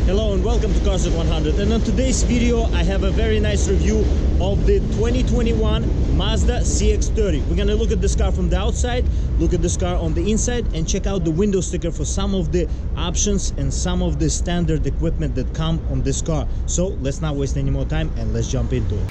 Hello and welcome to Cars at 100, and on today's video I have a very nice review of the 2021 Mazda CX-30. We're gonna look at this car from the outside, look at this car on the inside, and check out the window sticker for some of the options and some of the standard equipment that come on this car. So let's not waste any more time and let's jump into it.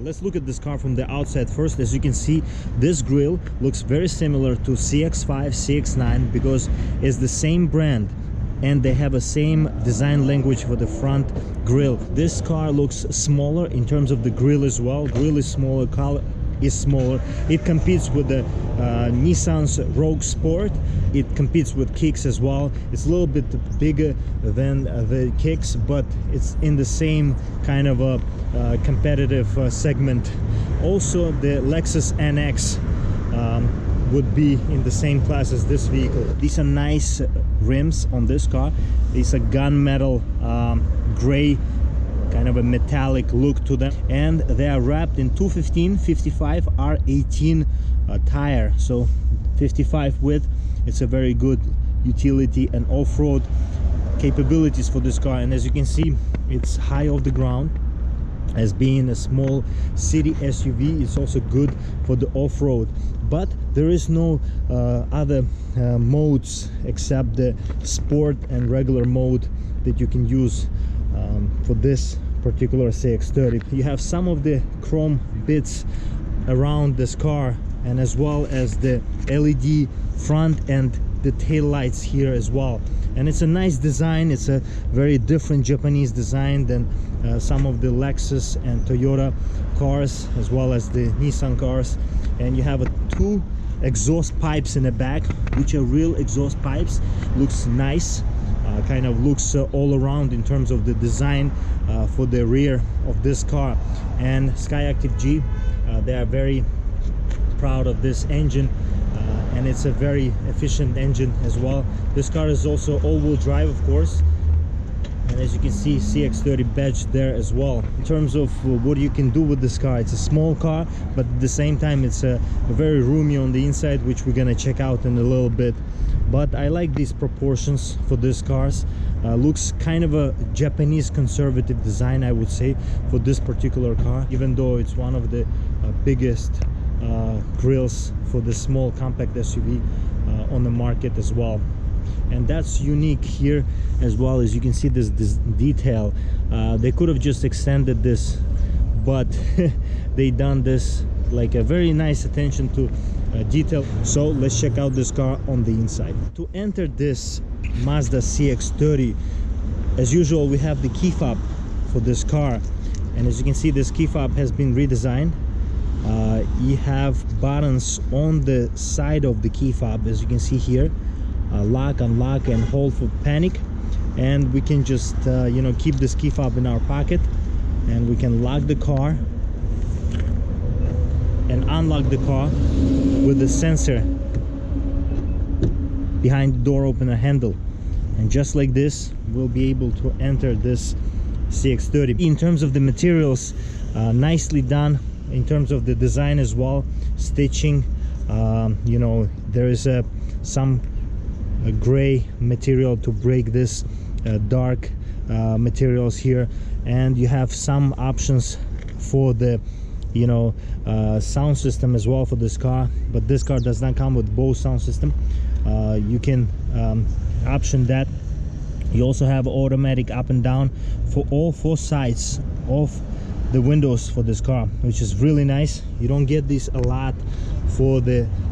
Let's look at this car from the outside first. As you can see, this grille looks very similar to CX-5, CX-9 because it's the same brand and they have the same design language for the front grille. This car looks smaller in terms of the grille as well. Grille is smaller, color is smaller. It competes with the Nissan's Rogue Sport. It competes with Kicks as well. It's a little bit bigger than the Kicks, but it's in the same kind of a competitive segment. Also, the Lexus NX would be in the same class as this vehicle. These are nice rims on this car. These are gunmetal gray, kind of a metallic look to them, and they are wrapped in 215/55 R18 tire, so 55 width. It's a very good utility and off-road capabilities for this car, and as you can see, it's high off the ground. As being a small city SUV, it's also good for the off-road, but there is no other modes except the sport and regular mode that you can use for this particular CX-30. You have some of the chrome bits around this car, and as well as the LED front and the tail lights here as well. And it's a nice design. It's a very different Japanese design than some of the Lexus and Toyota cars, as well as the Nissan cars. And you have two exhaust pipes in the back, which are real exhaust pipes. Looks nice. Kind of looks all around in terms of the design for the rear of this car. And Skyactiv G, they are very proud of this engine, and it's a very efficient engine as well. This car is also all-wheel drive, of course, and as you can see, CX-30 badge there as well. In terms of what you can do with this car, it's a small car, but at the same time it's a very roomy on the inside, which we're gonna check out in a little bit. But I like these proportions for these cars. Looks kind of a Japanese conservative design, I would say, for this particular car, even though it's one of the biggest grills for the small compact SUV on the market as well. And that's unique here as well. As you can see, this detail, they could have just extended this, but they done this like a very nice attention to detail. So let's check out this car on the inside. To enter this Mazda CX-30, as usual, we have the key fob for this car, and as you can see, this key fob has been redesigned. You have buttons on the side of the key fob, as you can see here, lock, unlock, and hold for panic. And we can just you know, keep this key fob in our pocket, and we can lock the car and unlock the car with the sensor behind the door opener handle. And just like this, we'll be able to enter this CX-30. In terms of the materials, nicely done. In terms of the design as well, stitching, you know, there is some gray material to break this dark materials here, and you have some options for the, you know, sound system as well for this car, but this car does not come with Bose sound system. You can option that. You also have automatic up and down for all four sides of the windows for this car, which is really nice. You don't get this a lot for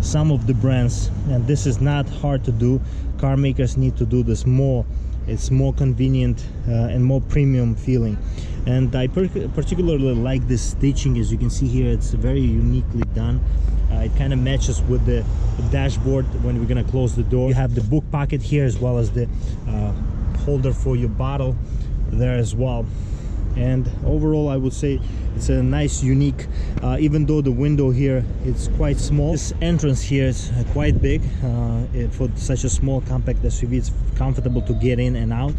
some of the brands, and this is not hard to do. Car makers need to do this more. It's more convenient and more premium feeling. And I particularly like this stitching. As you can see here, it's very uniquely done. It kind of matches with the dashboard when we're gonna close the door. You have the book pocket here, as well as the holder for your bottle there as well. And overall, I would say it's a nice, unique, even though the window here it's quite small. This entrance here is quite big. For such a small compact SUV, it's comfortable to get in and out.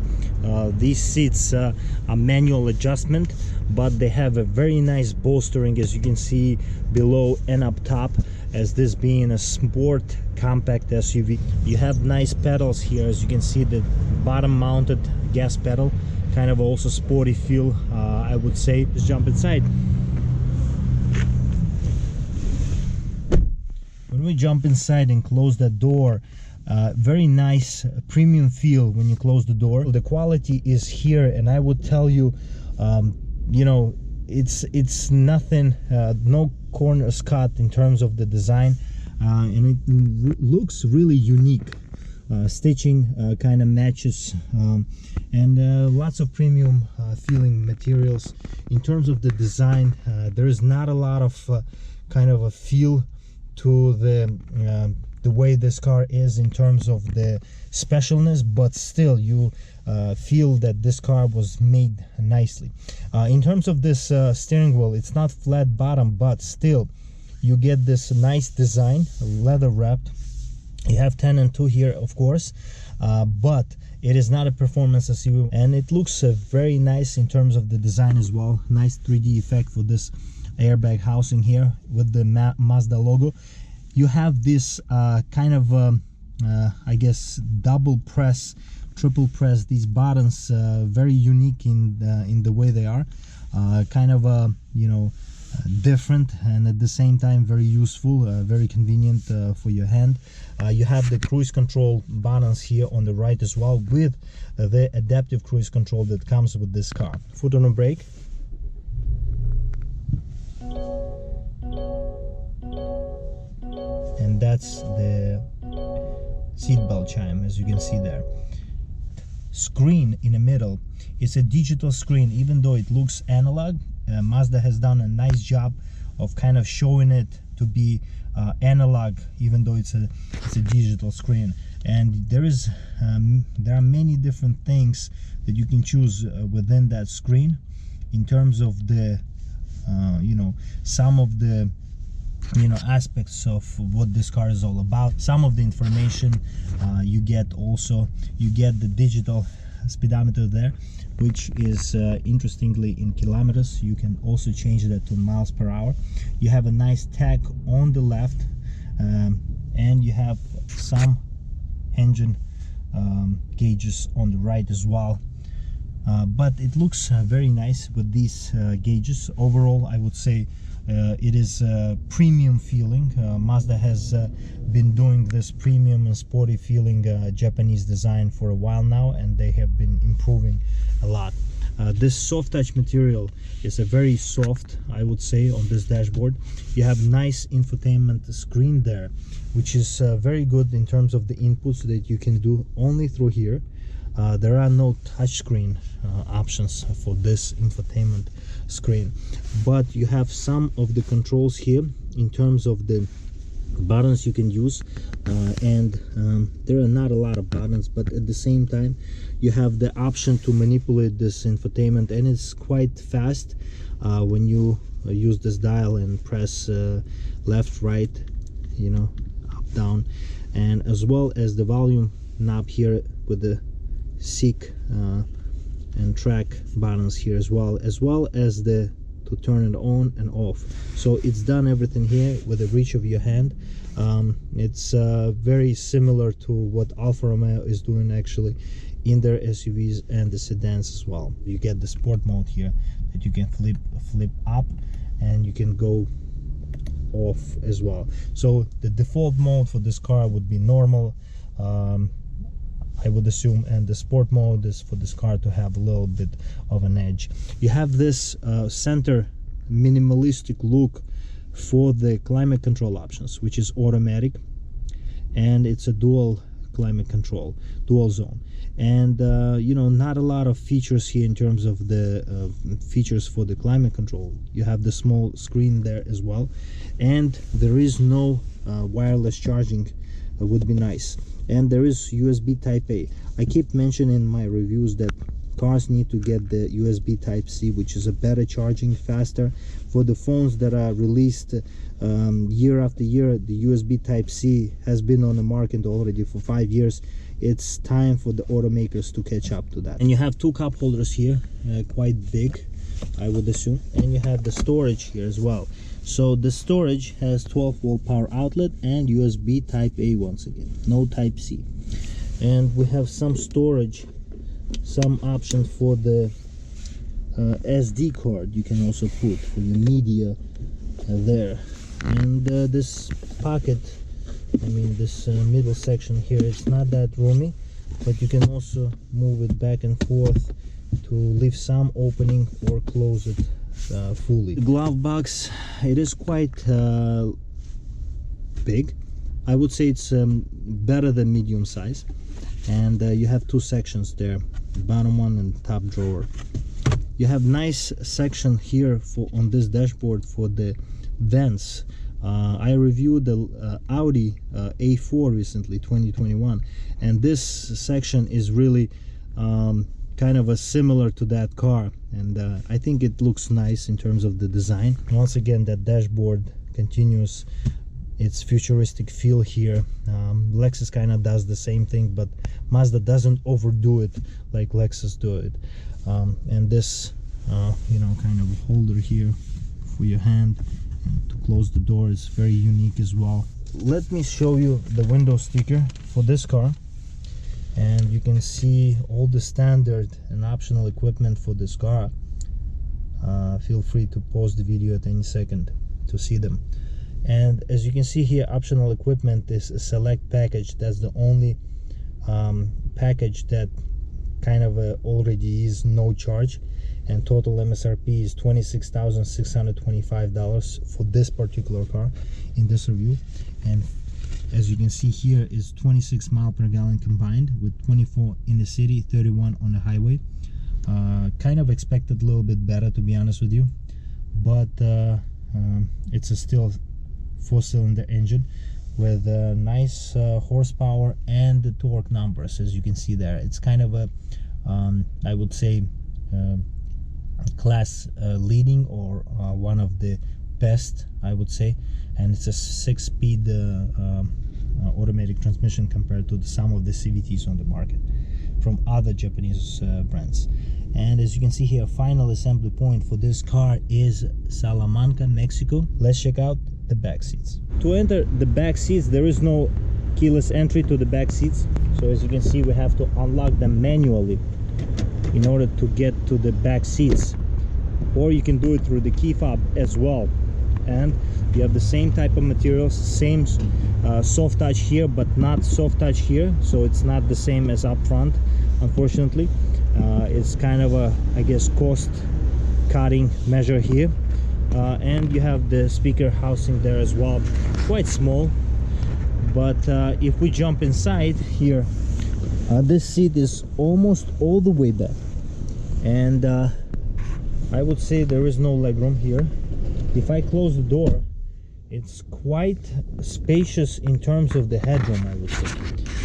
These seats are manual adjustment, but they have a very nice bolstering, as you can see below and up top. as this being a sport compact SUV. You have nice pedals here, as you can see, the bottom mounted gas pedal, kind of also sporty feel, I would say. Let's jump inside. When we jump inside and close that door, very nice premium feel when you close the door. The quality is here, and I would tell you, you know, it's nothing, no corners cut in terms of the design, and it looks really unique. Stitching kind of matches, and lots of premium feeling materials. In terms of the design, there is not a lot of kind of a feel to the way this car is in terms of the specialness, but still you feel that this car was made nicely. In terms of this steering wheel, it's not flat bottom, but still you get this nice design, leather wrapped. You have 10 and 2 here, of course, but it is not a performance SUV, and it looks very nice in terms of the design as well. Nice 3D effect for this airbag housing here with the Mazda logo. You have this kind of I guess double press, triple press, these buttons, very unique in the way they are, kind of you know, different, and at the same time very useful, very convenient for your hand. You have the cruise control buttons here on the right as well, with the adaptive cruise control that comes with this car. Foot on the brake. And that's the seatbelt chime, as you can see there. Screen in the middle, it's a digital screen. Even though it looks analog, Mazda has done a nice job of kind of showing it to be analog, even though it's a digital screen. And there are many different things that you can choose within that screen in terms of the you know, some of the aspects of what this car is all about. Some of the information you get the digital speedometer there, which is interestingly in kilometers. You can also change that to miles per hour. You have a nice tag on the left, and you have some engine gauges on the right as well. But it looks very nice with these gauges. Overall, I would say it is a premium feeling. Mazda has been doing this premium and sporty feeling Japanese design for a while now, and they have been improving a lot. This soft touch material is a very soft, I would say, on this dashboard. You have nice infotainment screen there, which is very good in terms of the inputs that you can do only through here. There are no touchscreen options for this infotainment screen, but you have some of the controls here in terms of the buttons you can use, and there are not a lot of buttons, but at the same time you have the option to manipulate this infotainment, and it's quite fast when you use this dial and press left, right, you know, up, down, and as well as the volume knob here with the seek and track buttons here as well as the to turn it on and off. So it's done everything here with the reach of your hand. It's very similar to what Alfa Romeo is doing actually in their SUVs and the sedans as well. You get the sport mode here that you can flip up, and you can go off as well. So the default mode for this car would be normal, I would assume, and the sport mode is for this car to have a little bit of an edge. You have this center minimalistic look for the climate control options, which is automatic, and it's a dual climate control, dual zone. And you know, not a lot of features here in terms of the features for the climate control. You have the small screen there as well, and there is no wireless charging. Would be nice. And there is USB type A. I keep mentioning in my reviews that cars need to get the USB type C, which is a better charging, faster. For the phones that are released year after year, the USB type C has been on the market already for 5 years. It's time for the automakers to catch up to that. And you have two cup holders here, quite big, I would assume. And you have the storage here as well. So the storage has 12-volt power outlet and USB type A once again, no type C. And we have some storage, some options for the SD card you can also put for your media there. And this pocket, I mean this middle section here, it's not that roomy, but you can also move it back and forth to leave some opening or close it fully. The glove box, it is quite big. I would say it's better than medium size. And you have two sections there, bottom one and top drawer. You have nice section here for on this dashboard for the vents. I reviewed the Audi A4 recently, 2021, and this section is really kind of a similar to that car, and I think it looks nice in terms of the design. Once again, that dashboard continues its futuristic feel here. Lexus kind of does the same thing, but Mazda doesn't overdo it like Lexus do it. And this you know, kind of holder here for your hand and to close the door is very unique as well. Let me show you the window sticker for this car, and you can see all the standard and optional equipment for this car. Feel free to pause the video at any second to see them. And as you can see here, optional equipment is a select package. That's the only package that kind of already is no charge, and total MSRP is $26,625 for this particular car in this review. And as you can see here is 26 miles per gallon combined, with 24 in the city, 31 on the highway. Kind of expected a little bit better, to be honest with you, but it's a still 4-cylinder engine with nice horsepower and the torque numbers. As you can see there, it's kind of a I would say class leading, or one of the best, I would say. And it's a 6-speed automatic transmission compared to some of the CVTs on the market from other Japanese brands. And as you can see here, final assembly point for this car is Salamanca, Mexico. Let's check out the back seats. To enter the back seats, there is no keyless entry to the back seats, so as you can see, we have to unlock them manually in order to get to the back seats, or you can do it through the key fob as well. And you have the same type of materials, same soft touch here, but not soft touch here, so it's not the same as up front, unfortunately. It's kind of a, I guess, cost cutting measure here. And you have the speaker housing there as well, quite small. But if we jump inside here, this seat is almost all the way back, and I would say there is no legroom here. If I close the door, it's quite spacious in terms of the headroom, I would say.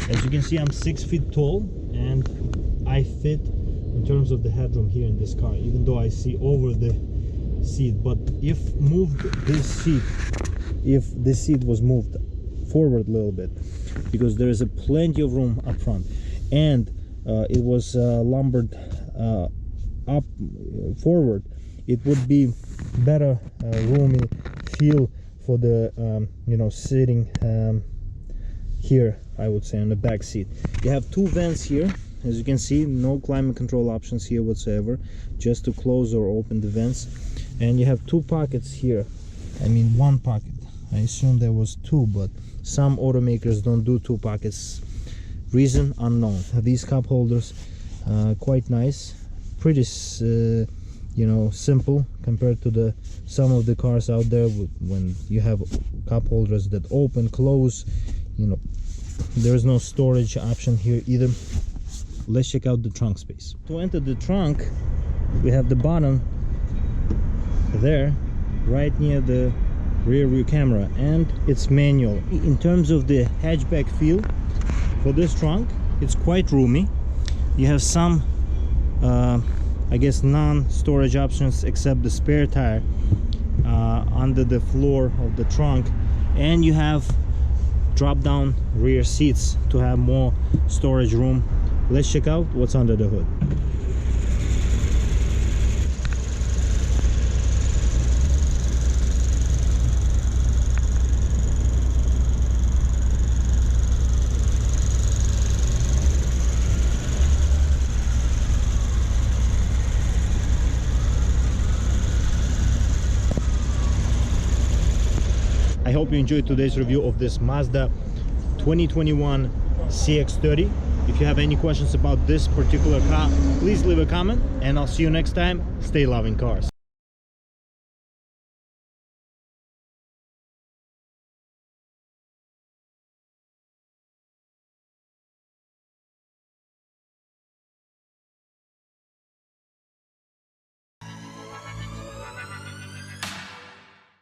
As you can see, I'm 6 feet tall, and I fit in terms of the headroom here in this car, even though I see over the seat. But if this seat was moved forward a little bit, because there is a plenty of room up front, and it was lumbered up forward, it would be better roomy feel for the you know, sitting here, I would say, on the back seat. You have two vents here, as you can see, no climate control options here whatsoever, just to close or open the vents. And you have two pockets here, I mean one pocket, I assume there was two, but some automakers don't do two pockets, reason unknown. These cup holders, quite nice, pretty you know, simple compared to some of the cars out there when you have cup holders that open, close, you know. There's no storage option here either. Let's check out the trunk space. To enter the trunk, we have the button there, right near the rear view camera, and it's manual. In terms of the hatchback feel for this trunk, it's quite roomy. You have some I guess non-storage options except the spare tire under the floor of the trunk, and you have drop down rear seats to have more storage room. Let's check out what's under the hood. I hope you enjoyed today's review of this Mazda 2021 CX-30. If you have any questions about this particular car, please leave a comment, and I'll see you next time. Stay loving cars.